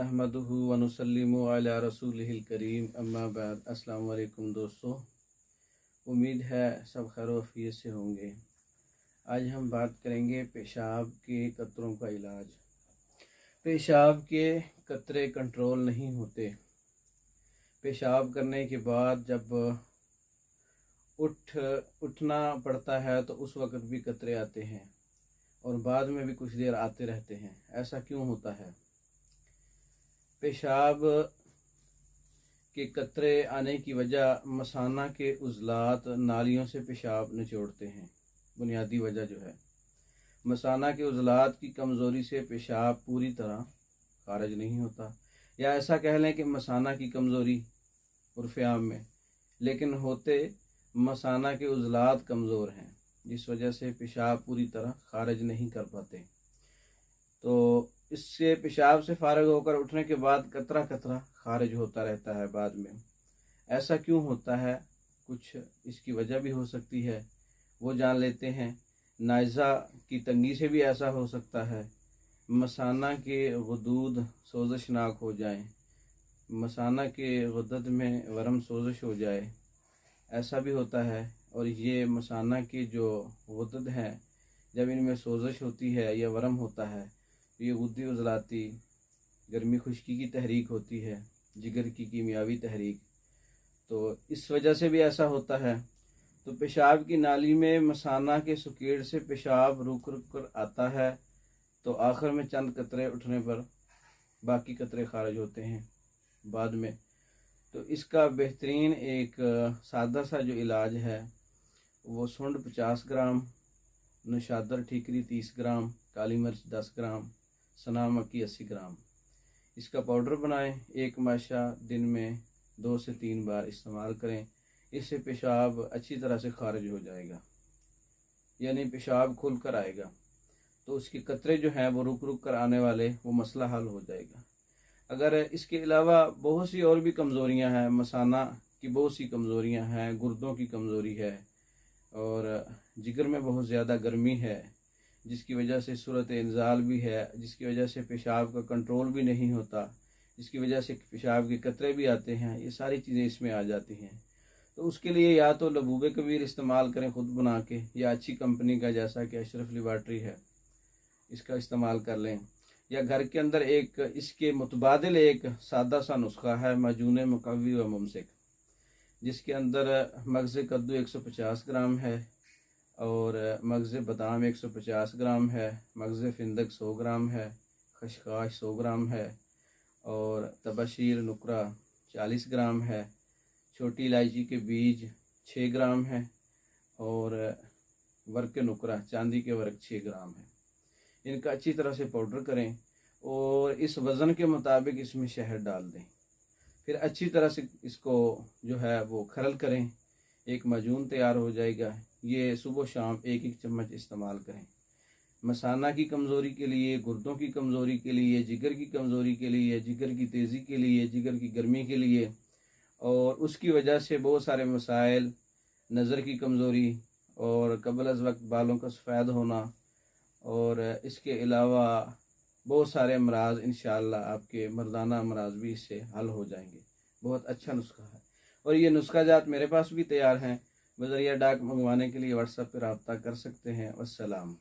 नहमदुहु व नुसल्लिमु अला रसूलिहिल करीम अम्मा बाद। अस्सलाम वालेकुम दोस्तों, उम्मीद है सब खैर वफियत से होंगे। आज हम बात करेंगे पेशाब के कतरों का इलाज। पेशाब के कतरे कंट्रोल नहीं होते। पेशाब करने के बाद जब उठना पड़ता है तो उस वक़्त भी कतरे आते हैं और बाद में भी कुछ देर आते रहते हैं। ऐसा क्यों होता है? पेशाब के कतरे आने की वजह मसाना के उज़लात नालियों से पेशाब निचोड़ते हैं। बुनियादी वजह जो है मसाना के उज़लात की कमज़ोरी से पेशाब पूरी तरह खारिज नहीं होता, या ऐसा कह लें कि मसाना की कमज़ोरी उर्फ़े आम में, लेकिन होते मसाना के उज़लात कमज़ोर हैं, जिस वजह से पेशाब पूरी तरह खारिज नहीं कर पाते। तो इससे पेशाब से फारग होकर उठने के बाद कतरा कतरा खारिज होता रहता है बाद में। ऐसा क्यों होता है? कुछ इसकी वजह भी हो सकती है, वो जान लेते हैं। नाइज़ा की तंगी से भी ऐसा हो सकता है। मसाना के गुदूद सोजशनाक हो जाएं, मसाना के गुदद में वरम सोजश हो जाए, ऐसा भी होता है। और ये मसाना के जो गुदद हैं, जब इनमें सोजश होती है या वरम होता है तो ये गुद्दी उजलाती गर्मी खुश्की की तहरीक होती है, जिगर की कीमियावी तहरीक। तो इस वजह से भी ऐसा होता है। तो पेशाब की नाली में मसाना के सुकेड़ से पेशाब रुक रुक कर आता है, तो आखिर में चंद कतरे उठने पर बाकी कतरे खारिज होते हैं बाद में। तो इसका बेहतरीन एक सादा सा जो इलाज है वो सुंड 50 ग्राम, नशादर ठीकरी 30 ग्राम, काली मिर्च 10 ग्राम, सना मक्की 80 ग्राम, इसका पाउडर बनाएं। एक माशा दिन में 2 से 3 बार इस्तेमाल करें। इससे पेशाब अच्छी तरह से खारिज हो जाएगा, यानी पेशाब खुल कर आएगा। तो उसके कतरे जो हैं वो रुक रुक कर आने वाले, वो मसला हल हो जाएगा। अगर इसके अलावा बहुत सी और भी कमज़ोरियां हैं, मसाना की बहुत सी कमज़ोरियां हैं, गुर्दों की कमज़ोरी है और जिगर में बहुत ज़्यादा गर्मी है, जिसकी वजह से सूरत इंजाल भी है, जिसकी वजह से पेशाब का कंट्रोल भी नहीं होता, जिसकी वजह से पेशाब के कतरे भी आते हैं, ये सारी चीज़ें इसमें आ जाती हैं। तो उसके लिए या तो लबूबे कबीर इस्तेमाल करें खुद बना के, या अच्छी कंपनी का जैसा कि अशरफ लेबॉरेटरी है इसका इस्तेमाल कर लें, या घर के अंदर एक इसके मुतबादिल एक सादा सा नुस्खा है मजून मुकव्वी व मुमसिक, जिसके अंदर मगज़ कद्दू 150 ग्राम है और मगज़ बादाम 150 ग्राम है, मगज़ फिंदक 100 ग्राम है, खशखाश 100 ग्राम है और तबशीर नुकरा 40 ग्राम है, छोटी इलायची के बीज 6 ग्राम है और वर्क नुकरा चांदी के वर्क 6 ग्राम है। इनका अच्छी तरह से पाउडर करें और इस वज़न के मुताबिक इसमें शहद डाल दें। फिर अच्छी तरह से इसको जो है वो खरल करें, एक माजून तैयार हो जाएगा। ये सुबह शाम 1-1 चम्मच इस्तेमाल करें। मसाना की कमज़ोरी के लिए, गुर्दों की कमज़ोरी के लिए, जिगर की कमज़ोरी के लिए, जिगर की तेज़ी के लिए, जिगर की गर्मी के लिए, और उसकी वजह से बहुत सारे मसाइल, नज़र की कमज़ोरी और कबल अज़ वक्त बालों का सफ़ेद होना, और इसके अलावा बहुत सारे अमराज इंशाअल्लाह आपके मर्दाना अमराज भी इससे हल हो जाएंगे। बहुत अच्छा नुस्खा है और ये नुस्खा जात मेरे पास भी तैयार हैं। बज़रिया डाक मंगवाने के लिए व्हाट्सएप पर रब्ता कर सकते हैं। वस्सलाम।